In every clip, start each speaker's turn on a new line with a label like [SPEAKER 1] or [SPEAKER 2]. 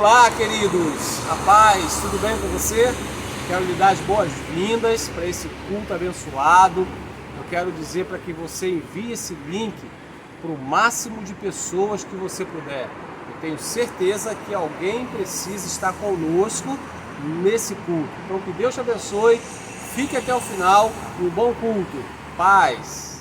[SPEAKER 1] Olá, queridos! A paz, tudo bem com você? Quero lhe dar as boas-vindas para esse culto abençoado. Eu quero dizer para que você envie esse link para o máximo de pessoas que você puder. Eu tenho certeza que alguém precisa estar conosco nesse culto. Então que Deus te abençoe, fique até o final e um bom culto. Paz!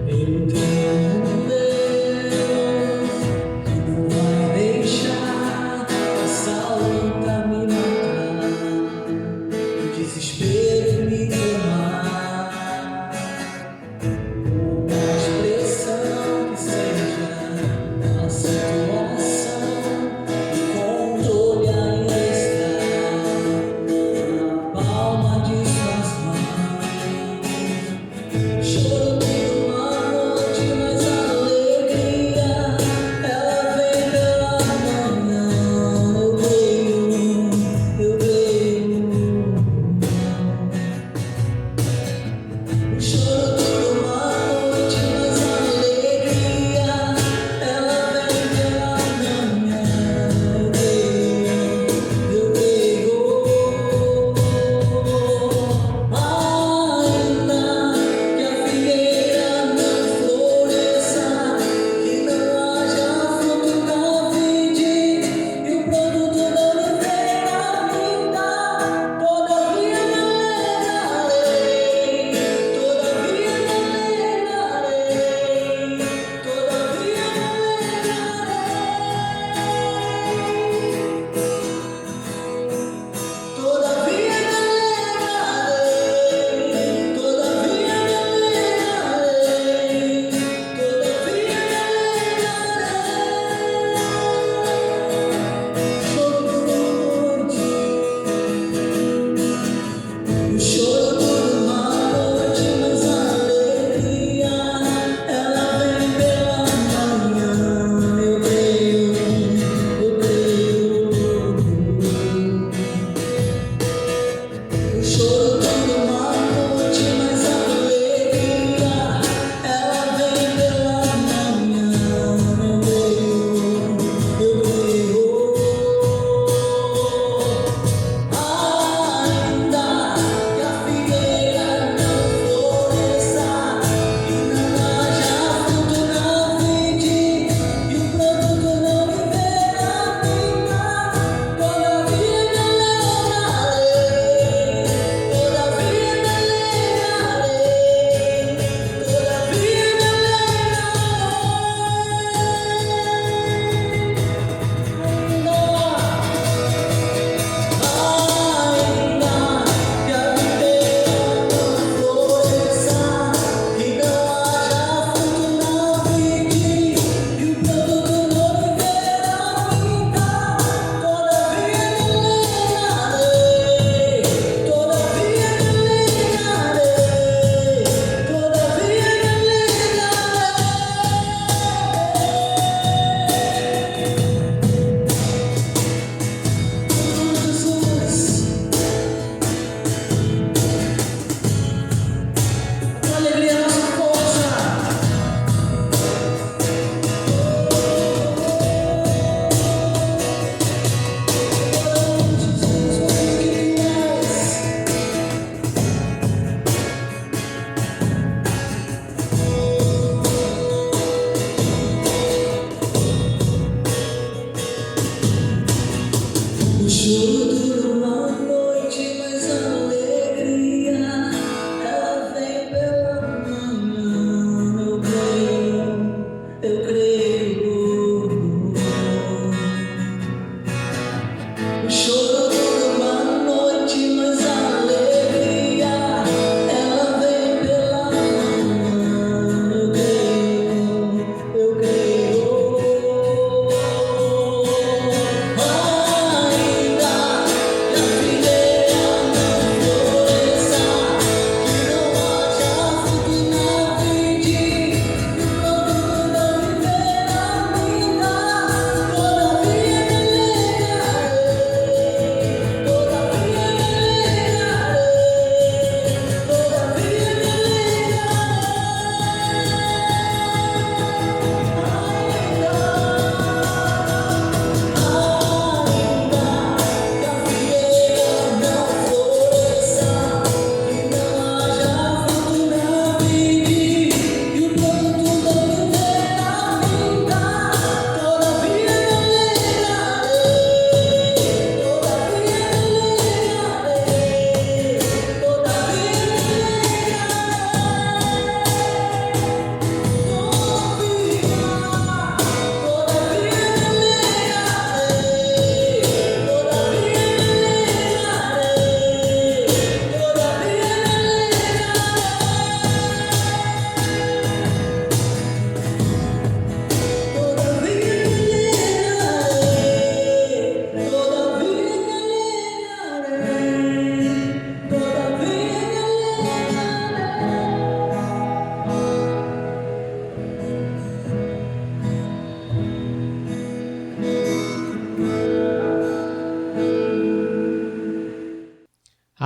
[SPEAKER 2] Eu tenho um Deus que não vai deixar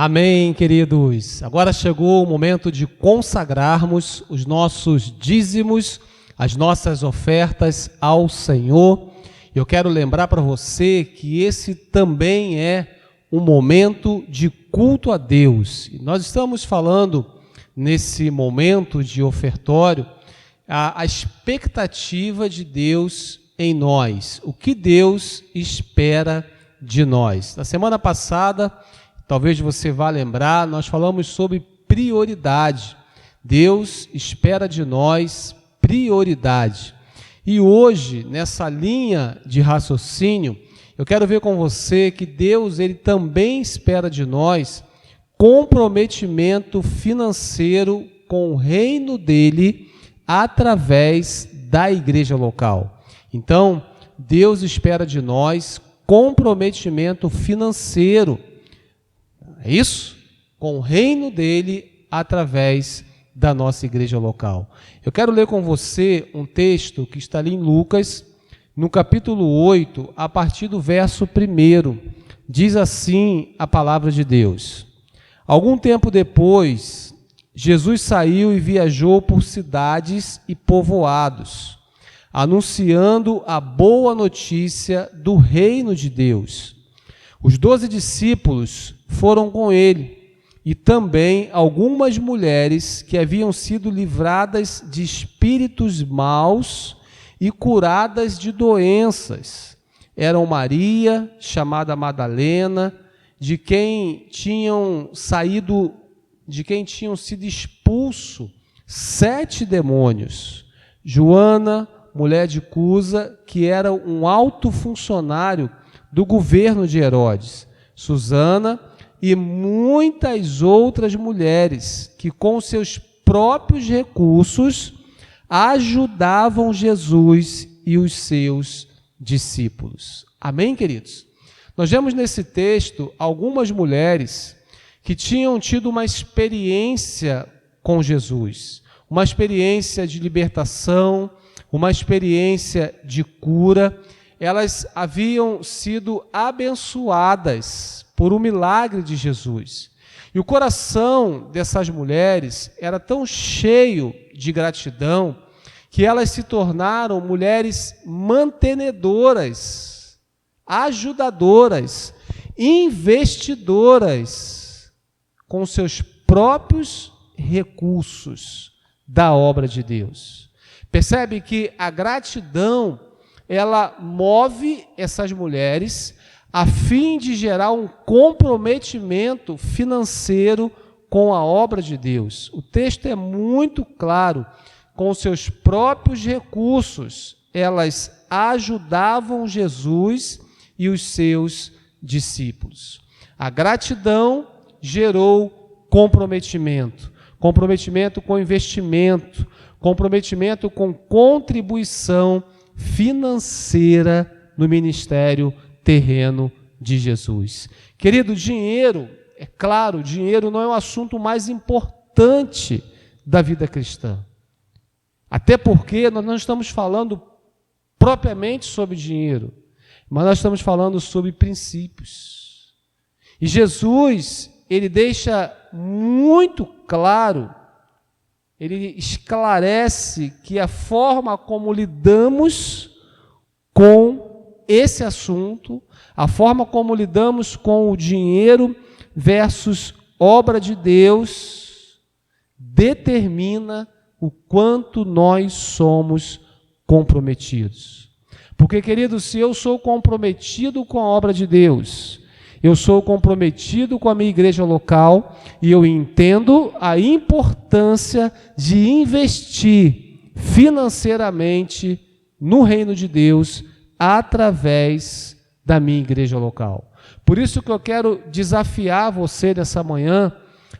[SPEAKER 1] Amém, queridos. Agora chegou o momento de consagrarmos os nossos dízimos, as nossas ofertas ao Senhor. Eu quero lembrar para você que esse também é um momento de culto a Deus. E nós estamos falando nesse momento de ofertório a expectativa de Deus em nós, o que Deus espera de nós. Na semana passada, talvez você vá lembrar, nós falamos sobre prioridade. Deus espera de nós prioridade. E hoje, nessa linha de raciocínio, eu quero ver com você que Deus ele também espera de nós comprometimento financeiro com o reino dele através da igreja local. Então, Deus espera de nós comprometimento financeiro, é isso? Com o reino dele através da nossa igreja local. Eu quero ler com você um texto que está ali em Lucas, no capítulo 8, a partir do verso 1. Diz assim a palavra de Deus. Algum tempo depois, Jesus saiu e viajou por cidades e povoados, anunciando a boa notícia do reino de Deus. Os 12 discípulos foram com ele, e também algumas mulheres que haviam sido livradas de espíritos maus e curadas de doenças. Eram Maria, chamada Madalena, de quem tinham sido expulso 7 demônios. Joana, mulher de Cusa, que era um alto funcionário do governo de Herodes, Susana e muitas outras mulheres que com seus próprios recursos ajudavam Jesus e os seus discípulos. Amém, queridos? Nós vemos nesse texto algumas mulheres que tinham tido uma experiência com Jesus, uma experiência de libertação, uma experiência de cura. Elas haviam sido abençoadas por um milagre de Jesus. E o coração dessas mulheres era tão cheio de gratidão que elas se tornaram mulheres mantenedoras, ajudadoras, investidoras com seus próprios recursos da obra de Deus. Percebe que a gratidão ela move essas mulheres a fim de gerar um comprometimento financeiro com a obra de Deus. O texto é muito claro. Com seus próprios recursos, elas ajudavam Jesus e os seus discípulos. A gratidão gerou comprometimento. Comprometimento com investimento. Comprometimento com contribuição financeira no ministério terreno de Jesus. Querido, dinheiro, é claro, dinheiro não é o assunto mais importante da vida cristã. Até porque nós não estamos falando propriamente sobre dinheiro, mas nós estamos falando sobre princípios. E Jesus, ele deixa muito claro, ele esclarece que a forma como lidamos com esse assunto, a forma como lidamos com o dinheiro versus obra de Deus, determina o quanto nós somos comprometidos. Porque, querido, se eu sou comprometido com a obra de Deus, eu sou comprometido com a minha igreja local e eu entendo a importância de investir financeiramente no reino de Deus através da minha igreja local. Por isso que eu quero desafiar você nessa manhã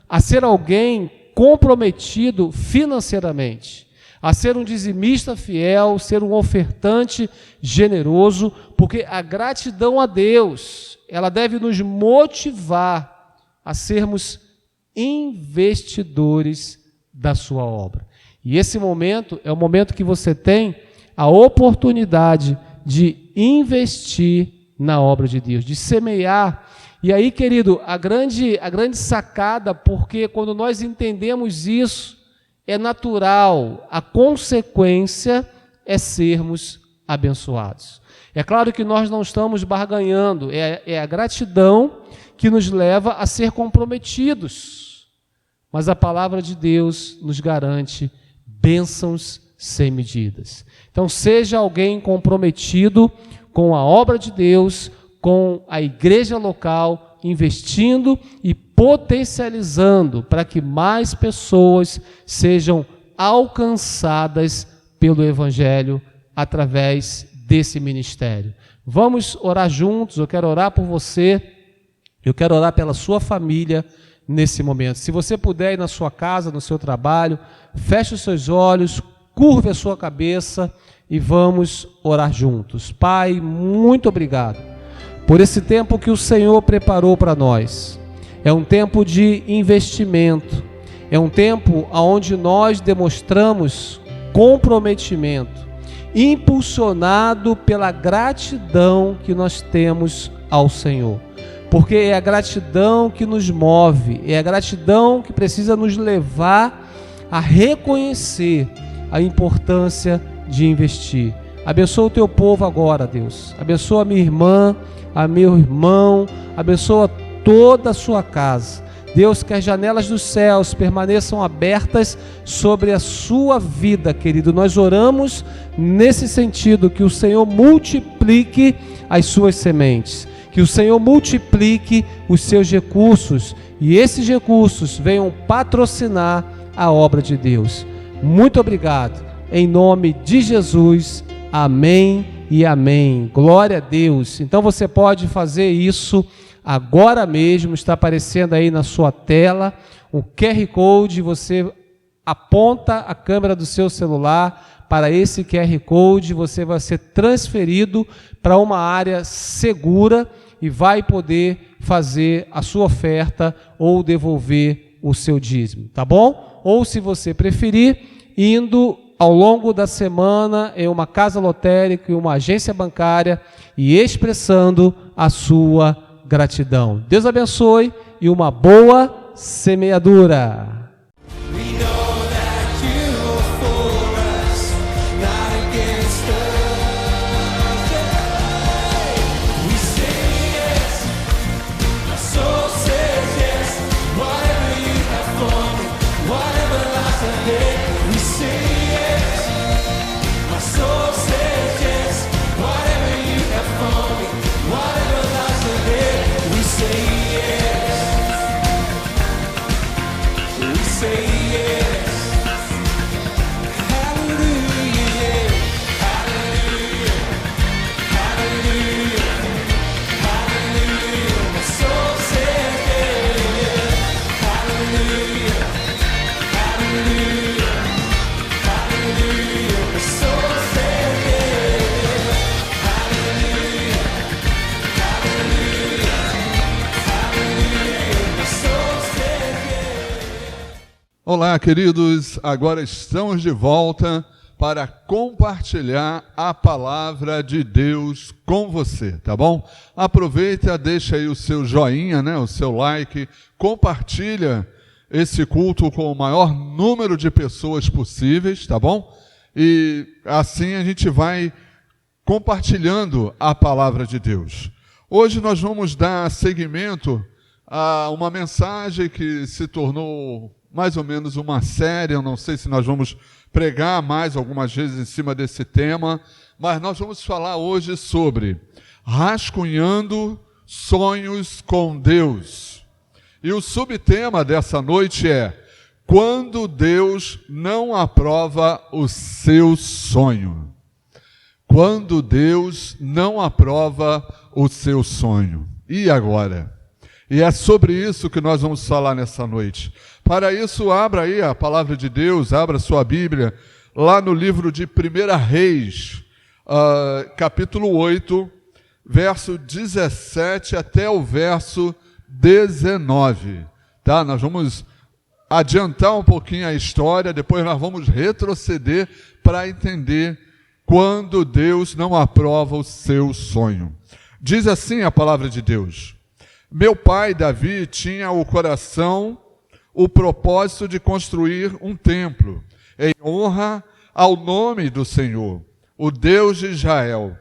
[SPEAKER 1] a ser alguém comprometido financeiramente, a ser um dizimista fiel, ser um ofertante generoso, porque a gratidão a Deus, ela deve nos motivar a sermos investidores da sua obra. E esse momento é o momento que você tem a oportunidade de investir na obra de Deus, de semear E aí, querido, a grande sacada, porque quando nós entendemos isso, é natural, a consequência é sermos abençoados. É claro que nós não estamos barganhando, é a gratidão que nos leva a ser comprometidos. Mas a palavra de Deus nos garante bênçãos sem medidas. Então, seja alguém comprometido com a obra de Deus, com a igreja local, investindo e potencializando para que mais pessoas sejam alcançadas pelo Evangelho através desse ministério. Vamos orar juntos, eu quero orar por você, eu quero orar pela sua família nesse momento. Se você puder ir na sua casa, no seu trabalho, feche os seus olhos, curve a sua cabeça e vamos orar juntos. Pai, muito obrigado por esse tempo que o Senhor preparou para nós. É um tempo de investimento, é um tempo onde nós demonstramos comprometimento, impulsionado pela gratidão que nós temos ao Senhor. Porque é a gratidão que nos move, é a gratidão que precisa nos levar a reconhecer a importância de investir. Abençoa o teu povo agora, Deus. Abençoa a minha irmã, a meu irmão, abençoa toda a sua casa. Deus, que as janelas dos céus permaneçam abertas sobre a sua vida, querido. Nós oramos nesse sentido, que o Senhor multiplique as suas sementes, que o Senhor multiplique os seus recursos e esses recursos venham patrocinar a obra de Deus. Muito obrigado. Em nome de Jesus, amém e amém. Glória a Deus. Então você pode fazer isso agora mesmo, está aparecendo aí na sua tela um QR Code, você aponta a câmera do seu celular para esse QR Code, você vai ser transferido para uma área segura e vai poder fazer a sua oferta ou devolver o seu dízimo, tá bom? Ou, se você preferir, indo ao longo da semana em uma casa lotérica, em uma agência bancária e expressando a sua gratidão. Deus abençoe e uma boa semeadura.
[SPEAKER 2] Olá, queridos, agora estamos de volta para compartilhar a palavra de Deus com você, tá bom? Aproveita, deixa aí o seu joinha, né, o seu like, compartilha esse culto com o maior número de pessoas possíveis, tá bom? E assim a gente vai compartilhando a palavra de Deus. Hoje nós vamos dar seguimento a uma mensagem que se tornou mais ou menos uma série. Eu não sei se nós vamos pregar mais algumas vezes em cima desse tema, mas nós vamos falar hoje sobre rascunhando sonhos com Deus. E o subtema dessa noite é: quando Deus não aprova o seu sonho. Quando Deus não aprova o seu sonho. E agora? E é sobre isso que nós vamos falar nessa noite. Para isso, abra aí a palavra de Deus, abra sua Bíblia, lá no livro de 1 Reis, capítulo 8, verso 17 até o verso 19. Tá? Nós vamos adiantar um pouquinho a história, depois nós vamos retroceder para entender quando Deus não aprova o seu sonho. Diz assim a palavra de Deus: Meu pai, Davi, tinha o propósito de construir um templo em honra ao nome do Senhor, o Deus de Israel.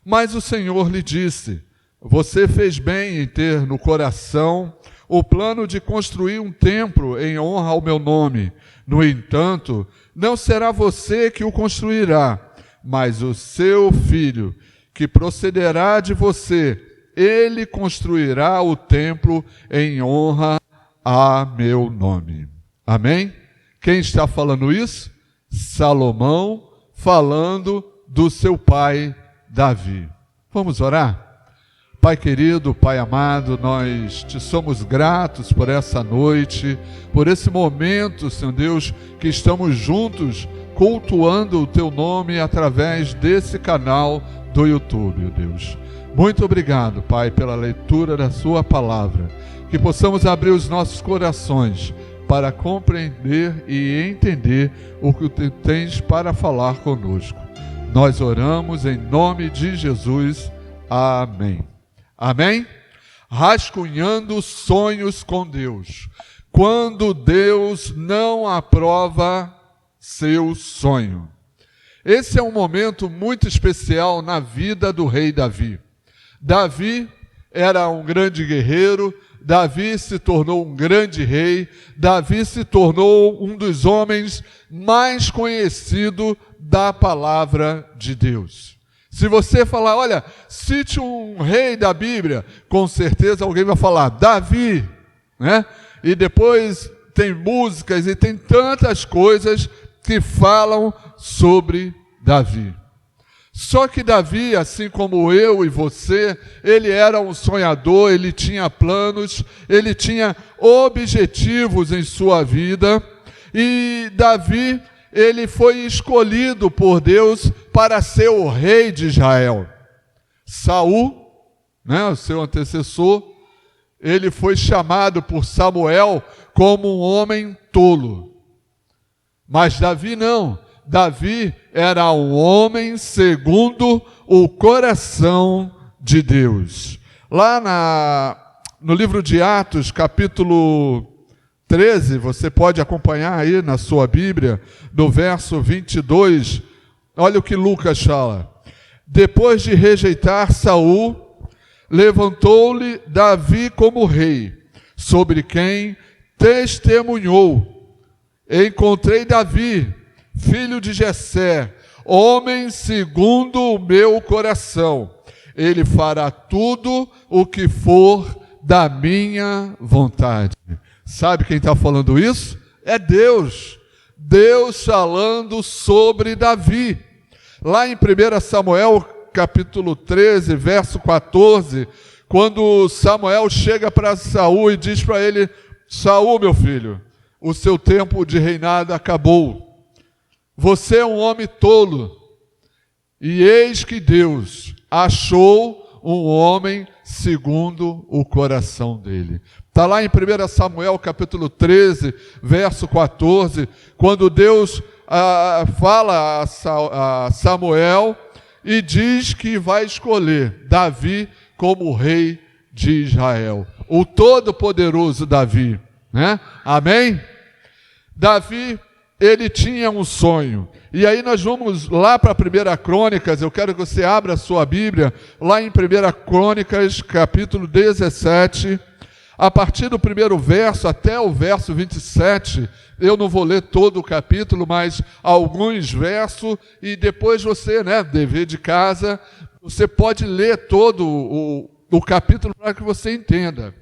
[SPEAKER 2] Mas o Senhor lhe disse: você fez bem em ter no coração o plano de construir um templo em honra ao meu nome. No entanto, não será você que o construirá, mas o seu filho, que procederá de você. Ele construirá o templo em honra a meu nome. Amém? Quem está falando isso? Salomão, falando do seu pai Davi. Vamos orar? Pai querido, Pai amado, nós te somos gratos por essa noite, por esse momento, Senhor Deus, que estamos juntos cultuando o Teu nome através desse canal do YouTube, Deus. Muito obrigado, Pai, pela leitura da Sua palavra, que possamos abrir os nossos corações para compreender e entender o que Tu tens para falar conosco. Nós oramos em nome de Jesus. Amém. Amém? Rascunhando sonhos com Deus. Quando Deus não aprova seu sonho. Esse é um momento muito especial na vida do rei Davi. Davi era um grande guerreiro, Davi se tornou um grande rei, Davi se tornou um dos homens mais conhecidos da palavra de Deus. Se você falar, olha, cite um rei da Bíblia, com certeza alguém vai falar, Davi, né? E depois tem músicas e tem tantas coisas que falam sobre Davi. Só que Davi, assim como eu e você, ele era um sonhador, ele tinha planos, ele tinha objetivos em sua vida, e Davi, ele foi escolhido por Deus para ser o rei de Israel. Saul, né, o seu antecessor, ele foi chamado por Samuel como um homem tolo. Mas Davi não. Davi era um homem segundo o coração de Deus. Lá no livro de Atos, capítulo 13, você pode acompanhar aí na sua Bíblia, no verso 22, olha o que Lucas fala. Depois de rejeitar Saul, levantou-lhe Davi como rei, sobre quem testemunhou. Encontrei Davi, filho de Jessé, homem segundo o meu coração. Ele fará tudo o que for da minha vontade. Sabe quem está falando isso? É Deus. Deus falando sobre Davi. Lá em 1 Samuel, capítulo 13, verso 14, quando Samuel chega para Saul e diz para ele, Saul, meu filho, o seu tempo de reinado acabou. Você é um homem tolo. E eis que Deus achou um homem segundo o coração dele. Está lá em 1 Samuel capítulo 13, verso 14, quando Deus fala a Samuel e diz que vai escolher Davi como rei de Israel. O todo-poderoso Davi, né? Amém? Davi, ele tinha um sonho. E aí nós vamos lá para 1 Crônicas, eu quero que você abra a sua Bíblia, lá em 1 Crônicas, capítulo 17, a partir do primeiro verso até o verso 27, eu não vou ler todo o capítulo, mas alguns versos, e depois você, dever de casa, você pode ler todo o capítulo para que você entenda.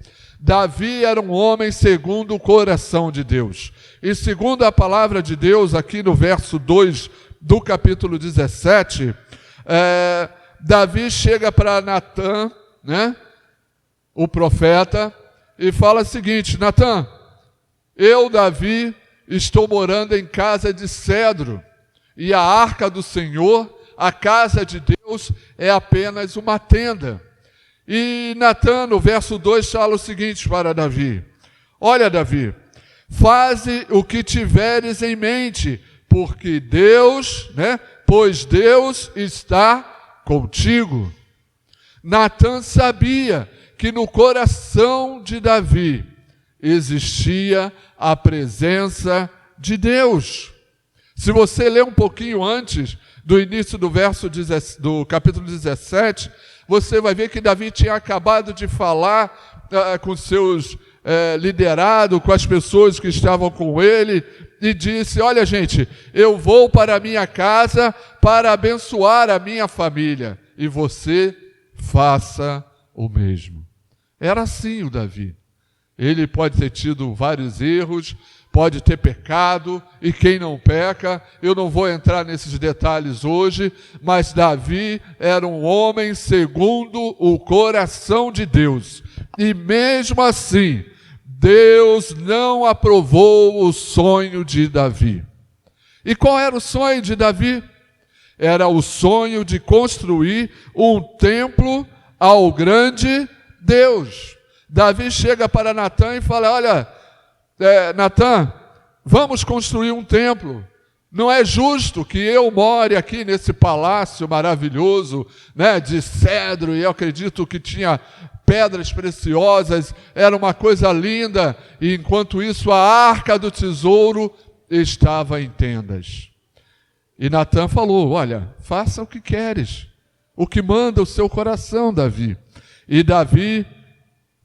[SPEAKER 2] Davi era um homem segundo o coração de Deus. E segundo a palavra de Deus, aqui no verso 2 do capítulo 17, Davi chega para Natã, o profeta, e fala o seguinte, Natã, eu, Davi, estou morando em casa de cedro, e a arca do Senhor, a casa de Deus, é apenas uma tenda. E Natã, no verso 2, fala o seguinte para Davi, olha, Davi, faze o que tiveres em mente, porque Deus, pois Deus está contigo. Natã sabia que no coração de Davi existia a presença de Deus. Se você ler um pouquinho antes do início do capítulo 17, você vai ver que Davi tinha acabado de falar com seus liderados, com as pessoas que estavam com ele, e disse: olha, gente, eu vou para a minha casa para abençoar a minha família, e você faça o mesmo. Era assim o Davi. Ele pode ter tido vários erros, pode ter pecado, e quem não peca, eu não vou entrar nesses detalhes hoje, mas Davi era um homem segundo o coração de Deus. E mesmo assim, Deus não aprovou o sonho de Davi. E qual era o sonho de Davi? Era o sonho de construir um templo ao grande Deus. Davi chega para Natã e fala: olha, Natã, vamos construir um templo. Não é justo que eu more aqui nesse palácio maravilhoso, né, de cedro, e eu acredito que tinha pedras preciosas, era uma coisa linda, e enquanto isso a arca do tesouro estava em tendas. E Natã falou: olha, faça o que queres, o que manda o seu coração, Davi. E Davi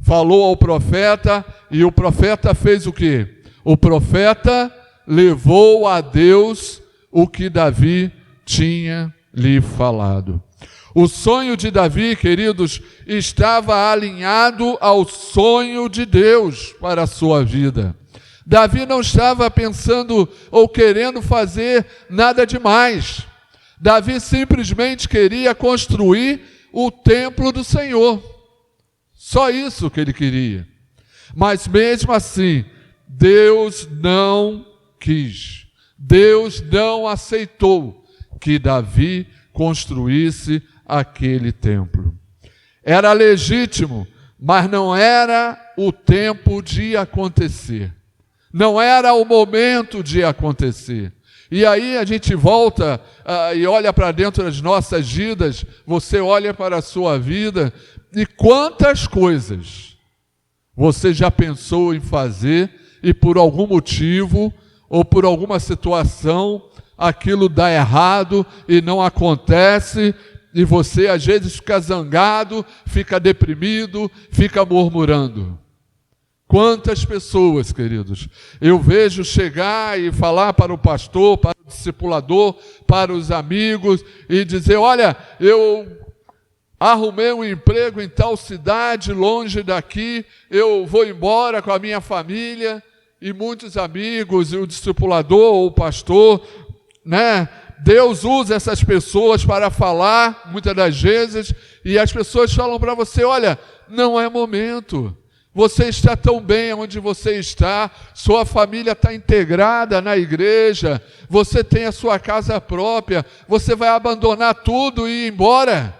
[SPEAKER 2] falou ao profeta, e o profeta fez o quê? O profeta levou a Deus o que Davi tinha lhe falado. O sonho de Davi, queridos, estava alinhado ao sonho de Deus para a sua vida. Davi não estava pensando ou querendo fazer nada demais. Davi simplesmente queria construir o templo do Senhor. Só isso que ele queria. Mas mesmo assim, Deus não quis. Deus não aceitou que Davi construísse aquele templo. Era legítimo, mas não era o tempo de acontecer. Não era o momento de acontecer. E aí a gente volta e olha para dentro das nossas vidas, você olha para a sua vida, e quantas coisas você já pensou em fazer e por algum motivo ou por alguma situação aquilo dá errado e não acontece, e você às vezes fica zangado, fica deprimido, fica murmurando. Quantas pessoas, queridos, eu vejo chegar e falar para o pastor, para o discipulador, para os amigos, e dizer: olha, eu arrumei um emprego em tal cidade, longe daqui, eu vou embora com a minha família. E muitos amigos, e o discipulador ou o pastor, né? Deus usa essas pessoas para falar, muitas das vezes, e as pessoas falam para você: olha, não é momento. Você está tão bem onde você está, sua família está integrada na igreja, você tem a sua casa própria, você vai abandonar tudo e ir embora.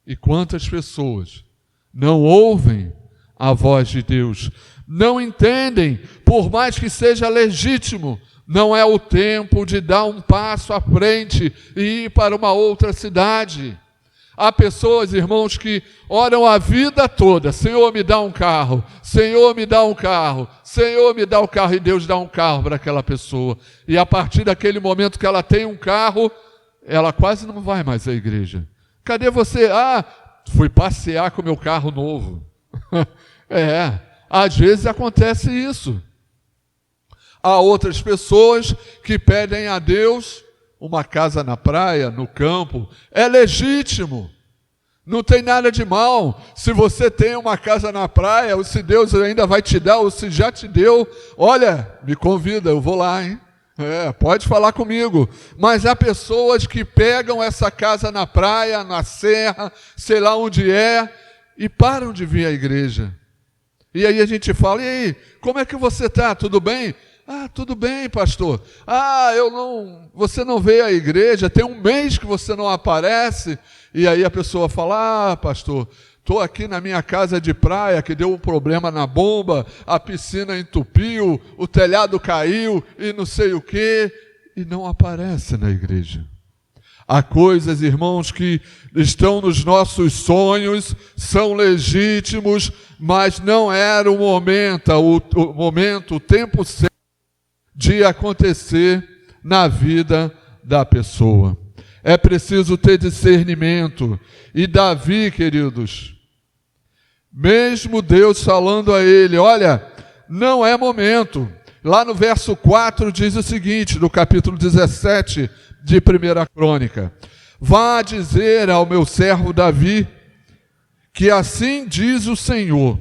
[SPEAKER 2] E quantas pessoas não ouvem a voz de Deus, não entendem, por mais que seja legítimo, não é o tempo de dar um passo à frente e ir para uma outra cidade. Há pessoas, irmãos, que oram a vida toda: Senhor, me dá um carro, Senhor, me dá um carro, Senhor, me dá um carro, e Deus dá um carro para aquela pessoa. E a partir daquele momento que ela tem um carro, ela quase não vai mais à igreja. Cadê você? Ah, fui passear com meu carro novo. Às vezes acontece isso. Há outras pessoas que pedem a Deus uma casa na praia, no campo. É legítimo, não tem nada de mal. Se você tem uma casa na praia, ou se Deus ainda vai te dar, ou se já te deu, olha, me convida, eu vou lá, hein? Pode falar comigo. Mas há pessoas que pegam essa casa na praia, na serra, sei lá onde é, e param de vir à igreja. E aí a gente fala: e aí, como é que você está? Tudo bem? Ah, tudo bem, pastor. Você não veio à igreja, tem um mês que você não aparece. E aí a pessoa fala: ah, pastor, estou aqui na minha casa de praia que deu um problema na bomba, a piscina entupiu, o telhado caiu e não sei o quê. E não aparece na igreja. Há coisas, irmãos, que estão nos nossos sonhos, são legítimos, mas não era o momento, o tempo certo de acontecer na vida da pessoa. É preciso ter discernimento. E Davi, queridos, mesmo Deus falando a ele, olha, não é momento. Lá no verso 4 diz o seguinte, no capítulo 17 de 1 Crônica: vá dizer ao meu servo Davi, que assim diz o Senhor.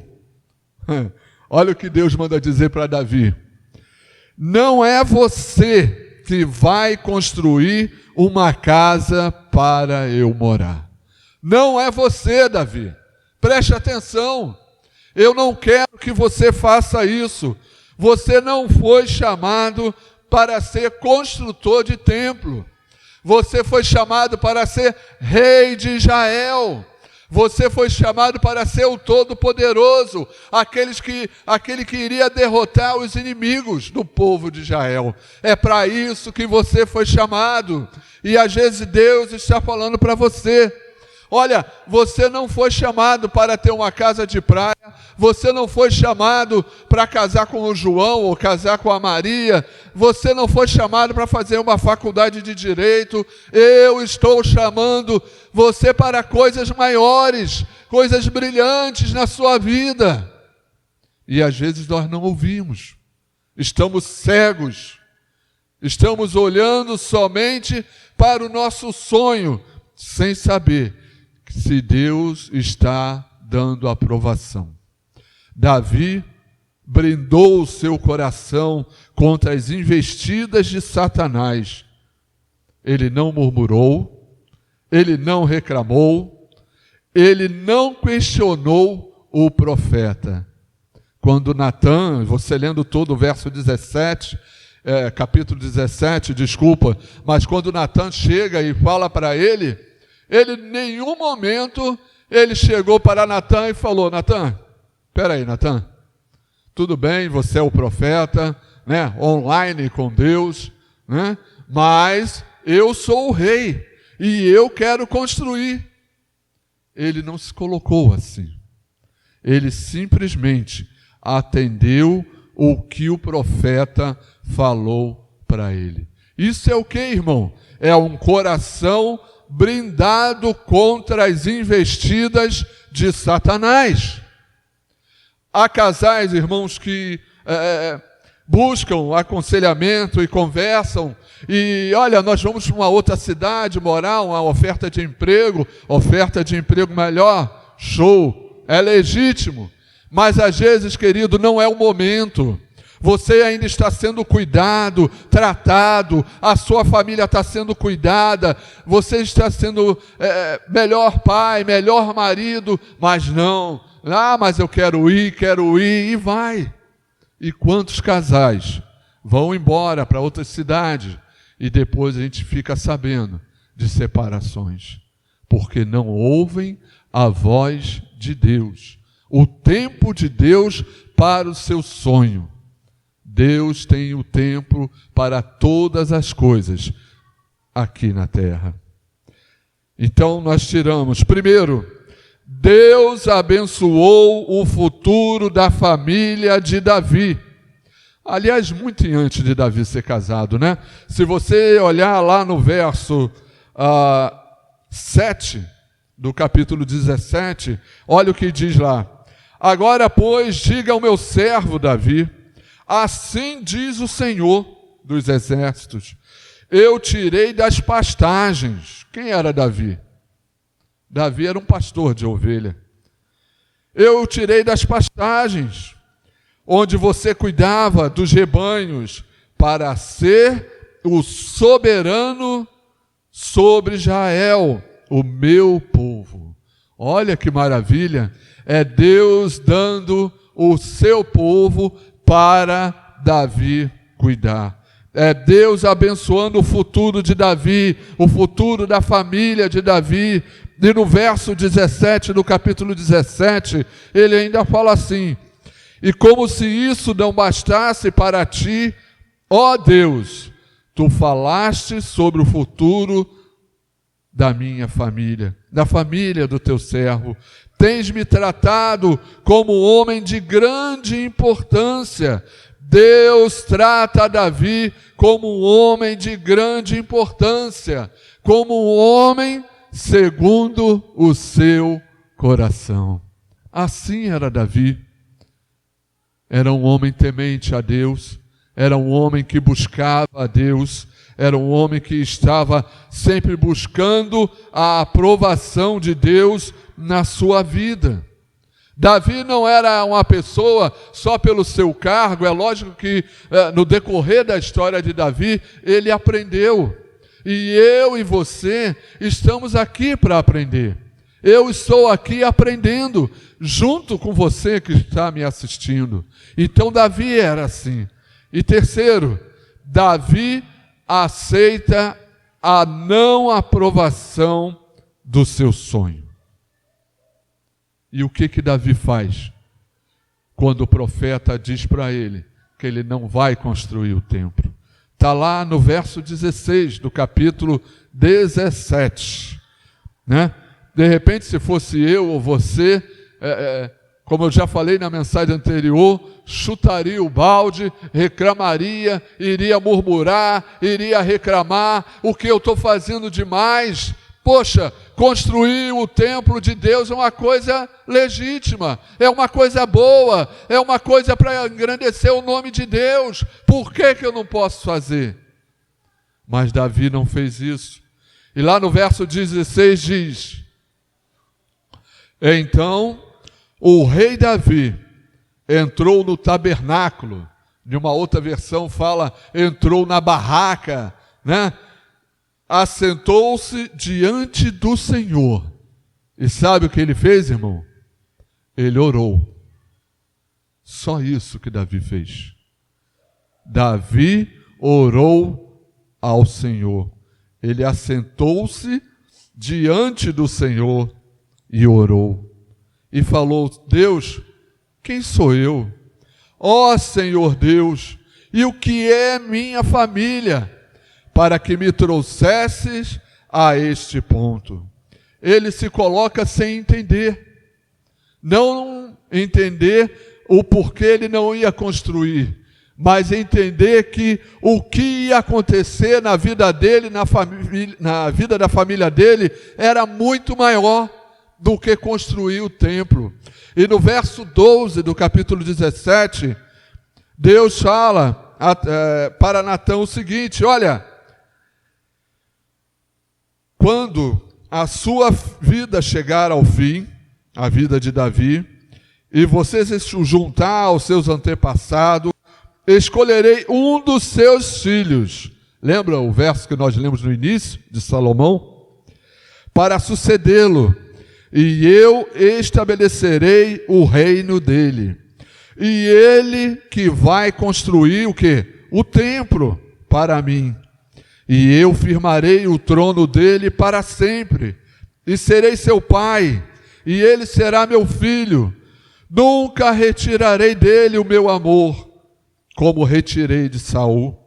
[SPEAKER 2] Olha o que Deus manda dizer para Davi: não é você que vai construir uma casa para eu morar. Não é você, Davi. Preste atenção. Eu não quero que você faça isso. Você não foi chamado para ser construtor de templo. Você foi chamado para ser rei de Israel. Você foi chamado para ser o Todo-Poderoso, aquele que iria derrotar os inimigos do povo de Israel. É para isso que você foi chamado. E às vezes Deus está falando para você: olha, você não foi chamado para ter uma casa de praia, você não foi chamado para casar com o João ou casar com a Maria, você não foi chamado para fazer uma faculdade de direito. Eu estou chamando você para coisas maiores, coisas brilhantes na sua vida. E às vezes nós não ouvimos, estamos cegos, estamos olhando somente para o nosso sonho, sem saber se Deus está dando aprovação. Davi brindou o seu coração contra as investidas de Satanás. Ele não murmurou, ele não reclamou, ele não questionou o profeta. Quando Natã, você lendo todo o verso 17, capítulo 17, desculpa, mas quando Natã chega e fala para ele, em nenhum momento ele chegou para Natã e falou: Natã, espera aí, Natã, tudo bem, você é o profeta, né, online com Deus, né, mas eu sou o rei e eu quero construir. Ele não se colocou assim. Ele simplesmente atendeu o que o profeta falou para ele. Isso é o que, irmão? É um coração blindado contra as investidas de Satanás. Há casais, irmãos, que buscam aconselhamento e conversam, e olha, nós vamos para uma outra cidade morar, uma oferta de emprego melhor, show, é legítimo, mas às vezes, querido, não é o momento. Você ainda está sendo cuidado, tratado, a sua família está sendo cuidada, você está sendo melhor pai, melhor marido, mas não, mas eu quero ir, e vai. E quantos casais vão embora para outra cidade e depois a gente fica sabendo de separações, porque não ouvem a voz de Deus, o tempo de Deus para o seu sonho. Deus tem o tempo para todas as coisas aqui na terra. Então nós tiramos, primeiro, Deus abençoou o futuro da família de Davi. Aliás, muito antes de Davi ser casado, né? Se você olhar lá no verso 7 do capítulo 17, olha o que diz lá: agora, pois, diga ao meu servo Davi, assim diz o Senhor dos exércitos, eu tirei das pastagens. Quem era Davi? Davi era um pastor de ovelha. Eu tirei das pastagens, onde você cuidava dos rebanhos, para ser o soberano sobre Israel, o meu povo. Olha que maravilha, é Deus dando o seu povo para Davi cuidar. É Deus abençoando o futuro de Davi, o futuro da família de Davi. E no verso 17 do capítulo 17, ele ainda fala assim: e como se isso não bastasse para ti, ó Deus, tu falaste sobre o futuro da minha família, da família do teu servo. Tens me tratado como homem de grande importância. Deus trata Davi como um homem de grande importância, como um homem segundo o seu coração. Assim era Davi. Era um homem temente a Deus, era um homem que buscava a Deus, era um homem que estava sempre buscando a aprovação de Deus na sua vida. Davi não era uma pessoa só pelo seu cargo. É lógico que no decorrer da história de Davi, ele aprendeu. E eu e você estamos aqui para aprender. Eu estou aqui aprendendo, junto com você que está me assistindo. Então Davi era assim. E terceiro, Davi aceita a não aprovação do seu sonho. E o que Davi faz? Quando o profeta diz para ele que ele não vai construir o templo. Está lá no verso 16 do capítulo 17. Né? De repente, se fosse eu ou você, como eu já falei na mensagem anterior, chutaria o balde, reclamaria, iria murmurar, iria reclamar, o que eu estou fazendo demais. Poxa, construir o templo de Deus é uma coisa legítima, é uma coisa boa, é uma coisa para engrandecer o nome de Deus. Por que eu não posso fazer? Mas Davi não fez isso. E lá no verso 16 diz: então o rei Davi entrou no tabernáculo. De uma outra versão fala, entrou na barraca, né? Assentou-se diante do Senhor. E sabe o que ele fez, irmão? Ele orou. Só isso que Davi fez. Davi orou ao Senhor. Ele assentou-se diante do Senhor e orou. E falou: Deus, quem sou eu? Ó Senhor Deus, e o que é minha família, para que me trouxesses a este ponto? Ele se coloca sem entender. Não entender o porquê ele não ia construir, mas entender que o que ia acontecer na vida dele, na vida da família dele, era muito maior do que construir o templo. E no verso 12 do capítulo 17, Deus fala para Natã o seguinte: olha, quando a sua vida chegar ao fim, a vida de Davi, e você se juntar aos seus antepassados, escolherei um dos seus filhos. Lembra o verso que nós lemos no início, de Salomão? Para sucedê-lo, e eu estabelecerei o reino dele. E ele que vai construir o quê? O templo para mim. E eu firmarei o trono dele para sempre, e serei seu pai, e ele será meu filho. Nunca retirarei dele o meu amor, como retirei de Saul.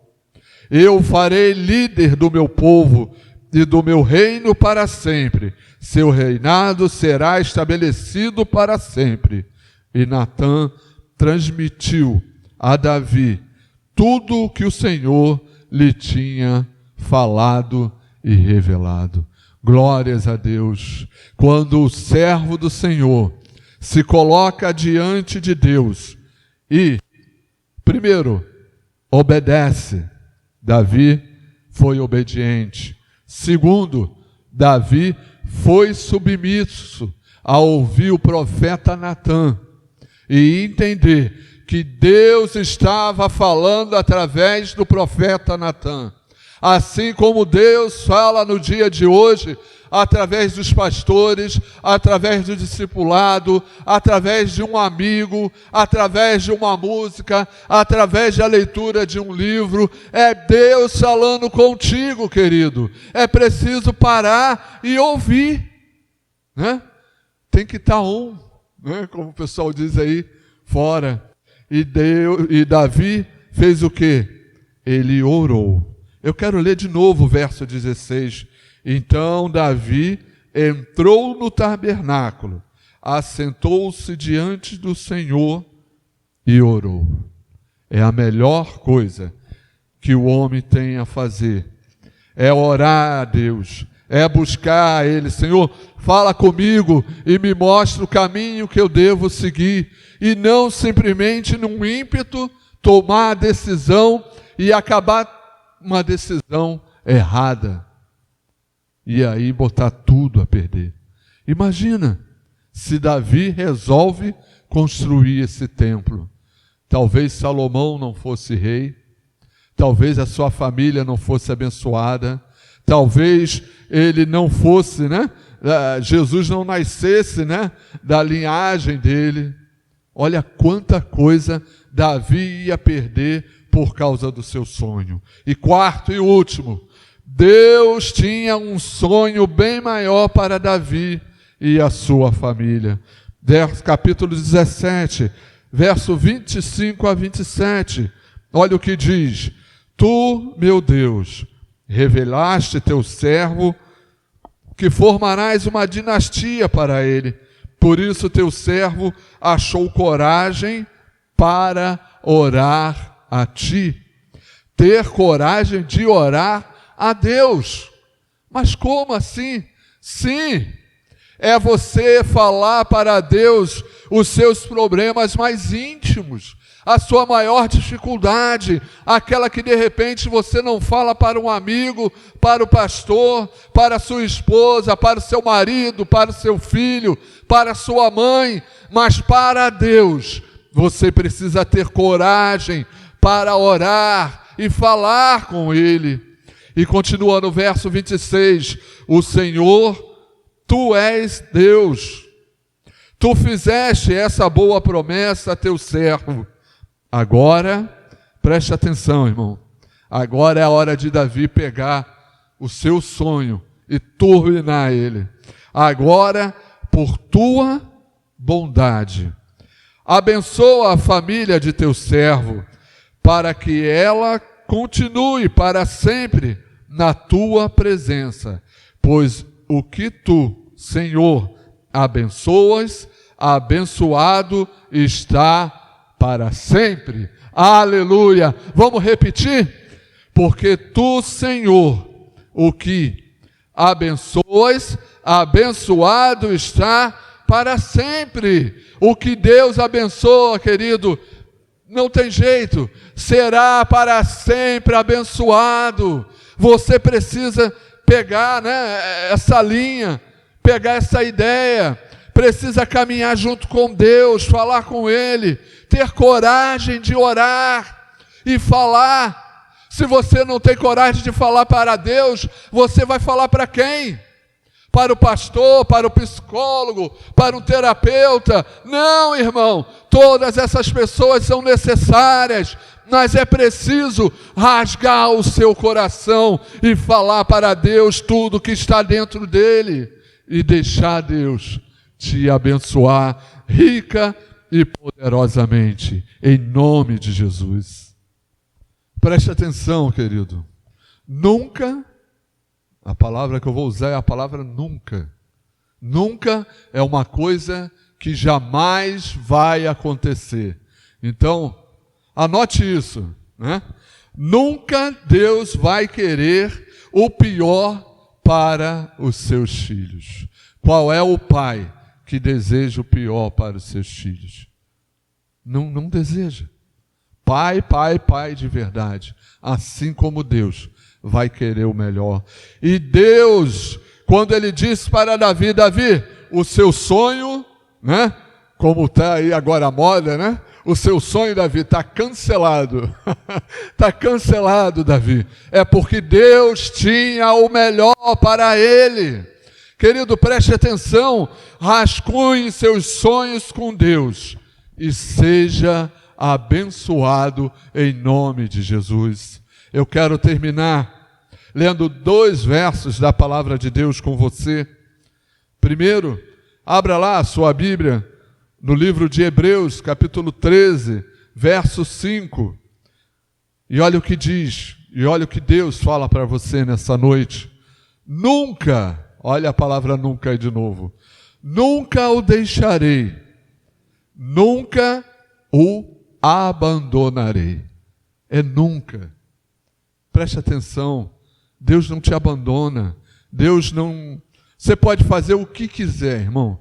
[SPEAKER 2] Eu o farei líder do meu povo e do meu reino para sempre. Seu reinado será estabelecido para sempre. E Natã transmitiu a Davi tudo o que o Senhor lhe tinha falado e revelado. Glórias a Deus. Quando o servo do Senhor se coloca diante de Deus e, primeiro, obedece. Davi foi obediente. Segundo, Davi foi submisso a ouvir o profeta Natã e entender que Deus estava falando através do profeta Natã. Assim como Deus fala no dia de hoje, através dos pastores, através do discipulado, através de um amigo, através de uma música, através da leitura de um livro. É Deus falando contigo, querido. É preciso parar e ouvir, né? Tem que estar né? Como o pessoal diz aí fora. E Davi fez o quê? Ele orou. Eu quero ler de novo o verso 16. Então Davi entrou no tabernáculo, assentou-se diante do Senhor e orou. É a melhor coisa que o homem tem a fazer. É orar a Deus, é buscar a Ele. Senhor, fala comigo e me mostra o caminho que eu devo seguir. E não simplesmente num ímpeto tomar a decisão e acabar uma decisão errada. E aí botar tudo a perder. Imagina se Davi resolve construir esse templo. Talvez Salomão não fosse rei, talvez a sua família não fosse abençoada, talvez ele não fosse, Jesus não nascesse, da linhagem dele. Olha quanta coisa Davi ia perder por causa do seu sonho. E quarto e último, Deus tinha um sonho bem maior para Davi e a sua família. Capítulo 17, verso 25 a 27, olha o que diz: Tu, meu Deus, revelaste teu servo que formarás uma dinastia para ele. Por isso teu servo achou coragem para orar a ti. Ter coragem de orar a Deus. Mas como assim? Sim, é você falar para Deus os seus problemas mais íntimos, a sua maior dificuldade, aquela que de repente você não fala para um amigo, para o pastor, para a sua esposa, para o seu marido, para o seu filho, para a sua mãe, mas para Deus. Você precisa ter coragem para orar e falar com Ele. E continua no verso 26, o Senhor, Tu és Deus, Tu fizeste essa boa promessa a teu servo. Agora, preste atenção, irmão, agora é a hora de Davi pegar o seu sonho e turbinar ele. Agora, por tua bondade, abençoa a família de teu servo, para que ela continue para sempre na tua presença, pois o que tu, Senhor, abençoas, abençoado está para sempre. Aleluia! Vamos repetir? Porque tu, Senhor, o que abençoas, abençoado está para sempre. O que Deus abençoa, querido, não tem jeito, será para sempre abençoado. Você precisa pegar, essa linha, pegar essa ideia, precisa caminhar junto com Deus, falar com Ele, ter coragem de orar e falar. Se você não tem coragem de falar para Deus, você vai falar para quem? Para o pastor, para o psicólogo, para um terapeuta? Não, irmão, todas essas pessoas são necessárias, mas é preciso rasgar o seu coração e falar para Deus tudo que está dentro dele e deixar Deus te abençoar rica e poderosamente, em nome de Jesus. Preste atenção, querido. Nunca, a palavra que eu vou usar é a palavra nunca. Nunca é uma coisa que jamais vai acontecer. Então, anote isso, Nunca Deus vai querer o pior para os seus filhos. Qual é o pai que deseja o pior para os seus filhos? Não deseja. Pai de verdade, assim como Deus vai querer o melhor. E Deus, quando Ele disse para Davi, o seu sonho, como está aí agora a moda, o seu sonho, Davi, está cancelado. Está cancelado, Davi. É porque Deus tinha o melhor para ele. Querido, preste atenção, rascunhe seus sonhos com Deus e seja abençoado em nome de Jesus. Eu quero terminar lendo 2 versos da palavra de Deus com você. Primeiro, abra lá a sua Bíblia no livro de Hebreus, capítulo 13, verso 5. E olha o que diz, e olha o que Deus fala para você nessa noite. nunca, olha a palavra nunca aí de novo, nunca o deixarei, nunca o abandonarei. É nunca. Preste atenção, Deus não te abandona, Deus não... Você pode fazer o que quiser, irmão.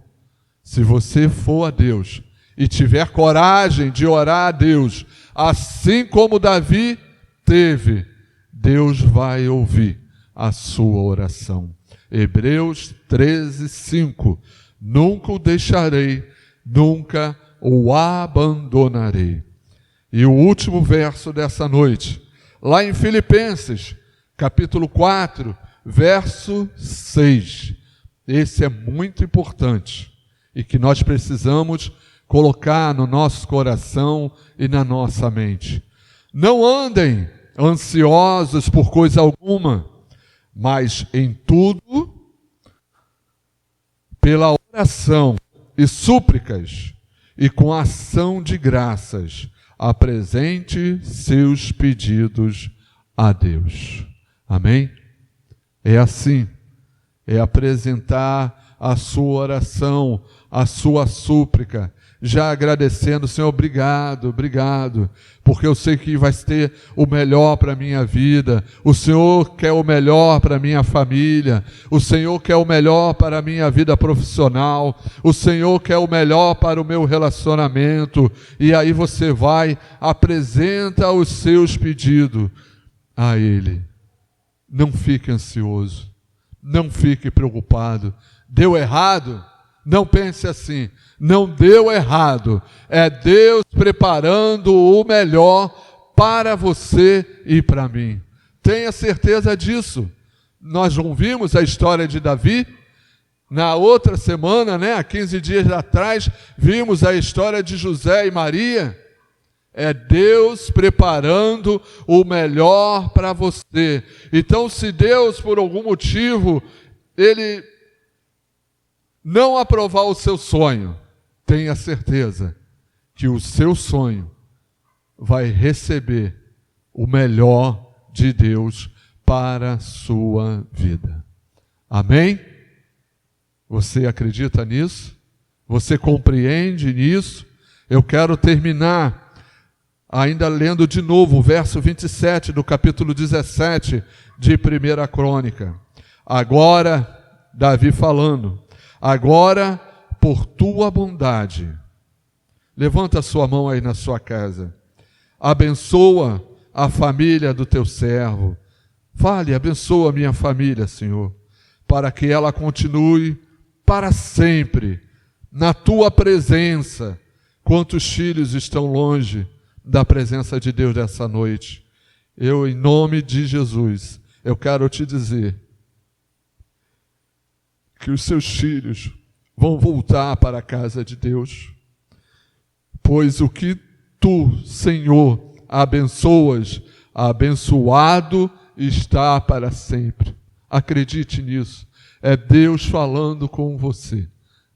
[SPEAKER 2] Se você for a Deus e tiver coragem de orar a Deus, assim como Davi teve, Deus vai ouvir a sua oração. Hebreus 13:5. Nunca o deixarei, nunca o abandonarei. E o último verso dessa noite, lá em Filipenses, capítulo 4, verso 6. Esse é muito importante e que nós precisamos colocar no nosso coração e na nossa mente. Não andem ansiosos por coisa alguma, mas em tudo, pela oração e súplicas e com ação de graças, apresente seus pedidos a Deus. Amém? É assim, é apresentar a sua oração, a sua súplica, já agradecendo, Senhor, obrigado, porque eu sei que vai ter o melhor para a minha vida, o Senhor quer o melhor para a minha família, o Senhor quer o melhor para a minha vida profissional, o Senhor quer o melhor para o meu relacionamento, e aí você vai, apresenta os seus pedidos a Ele. Não fique ansioso, não fique preocupado. Deu errado? Não pense assim. Não deu errado. É Deus preparando o melhor para você e para mim. Tenha certeza disso. Nós não vimos a história de Davi? Na outra semana, há 15 dias atrás, vimos a história de José e Maria. É Deus preparando o melhor para você. Então, se Deus, por algum motivo, Ele não aprovar o seu sonho, tenha certeza que o seu sonho vai receber o melhor de Deus para a sua vida. Amém? Você acredita nisso? Você compreende nisso? Eu quero terminar ainda lendo de novo o verso 27 do capítulo 17 de 1 Crônica. Agora, Davi falando, agora, por tua bondade, levanta a sua mão aí na sua casa, abençoa a família do teu servo, fale, abençoa a minha família, Senhor, para que ela continue para sempre na tua presença. Quantos filhos estão longe da presença de Deus dessa noite? Eu, em nome de Jesus, eu quero te dizer que os seus filhos vão voltar para a casa de Deus, pois o que tu, Senhor, abençoas, abençoado está para sempre. Acredite nisso. É Deus falando com você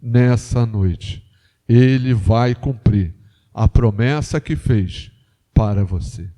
[SPEAKER 2] nessa noite. Ele vai cumprir a promessa que fez para você.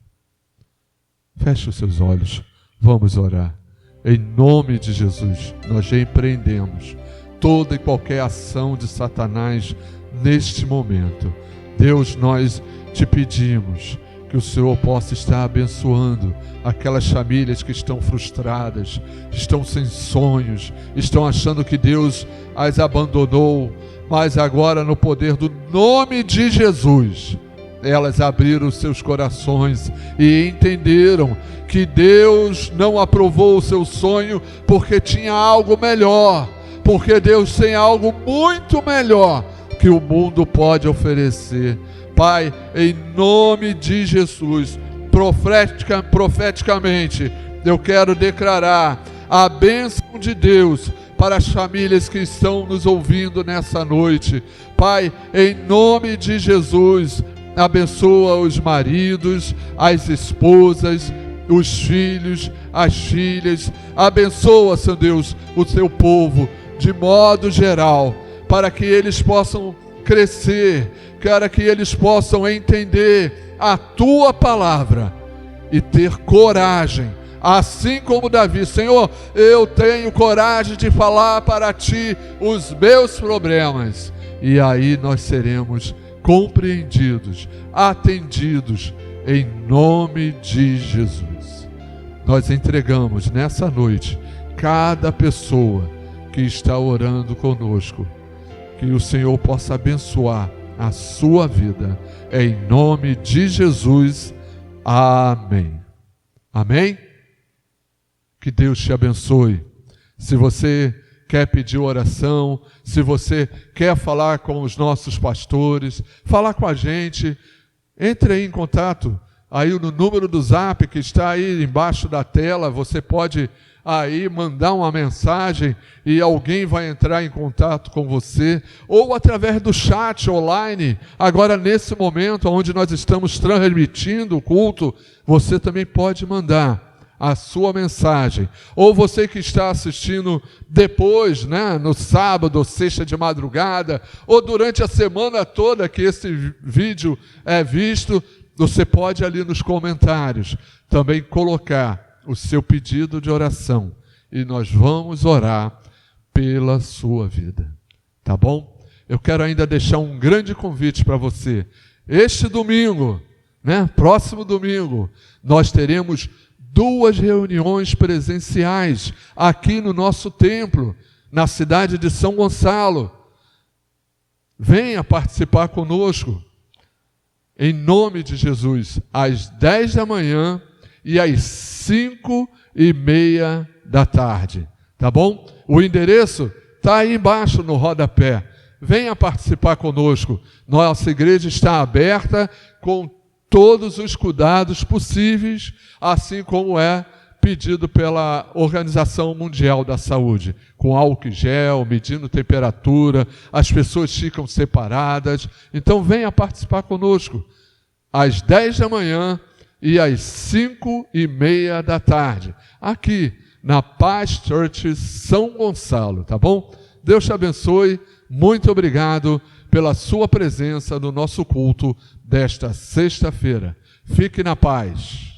[SPEAKER 2] Feche os seus olhos. Vamos orar. Em nome de Jesus, nós repreendemos toda e qualquer ação de Satanás neste momento. Deus, nós te pedimos que o Senhor possa estar abençoando aquelas famílias que estão frustradas, estão sem sonhos, estão achando que Deus as abandonou, mas agora, no poder do nome de Jesus, elas abriram os seus corações e entenderam que Deus não aprovou o seu sonho porque tinha algo melhor, porque Deus tem algo muito melhor que o mundo pode oferecer. Pai, em nome de Jesus, profeticamente, eu quero declarar a bênção de Deus para as famílias que estão nos ouvindo nessa noite. Pai, em nome de Jesus, abençoa os maridos, as esposas, os filhos, as filhas. Abençoa, Senhor Deus, o teu povo de modo geral, para que eles possam crescer, para que eles possam entender a tua palavra e ter coragem, assim como Davi: Senhor, eu tenho coragem de falar para Ti os meus problemas. E aí nós seremos compreendidos, atendidos, em nome de Jesus. Nós entregamos nessa noite cada pessoa que está orando conosco, que o Senhor possa abençoar a sua vida, em nome de Jesus. Amém. Amém? Que Deus te abençoe. Se você quer pedir oração, se você quer falar com os nossos pastores, falar com a gente, entre aí em contato, aí no número do Zap que está aí embaixo da tela. Você pode aí mandar uma mensagem e alguém vai entrar em contato com você, ou através do chat online. Agora, nesse momento onde nós estamos transmitindo o culto, você também pode mandar a sua mensagem. Ou você que está assistindo depois, no sábado ou sexta de madrugada, ou durante a semana toda que esse vídeo é visto, você pode ali nos comentários também colocar o seu pedido de oração, e nós vamos orar pela sua vida, tá bom? Eu quero ainda deixar um grande convite para você. Este domingo, próximo domingo, nós teremos 2 reuniões presenciais aqui no nosso templo, na cidade de São Gonçalo. Venha participar conosco, em nome de Jesus, às 10 da manhã e às 5:30 da tarde, tá bom? O endereço está aí embaixo no rodapé. Venha participar conosco. Nossa igreja está aberta com todos os cuidados possíveis, assim como é pedido pela Organização Mundial da Saúde, com álcool em gel, medindo temperatura, as pessoas ficam separadas. Então venha participar conosco, às 10 da manhã e às 5:30 da tarde, aqui na Paz Church São Gonçalo, tá bom? Deus te abençoe, muito obrigado pela sua presença no nosso culto desta sexta-feira. Fique na paz.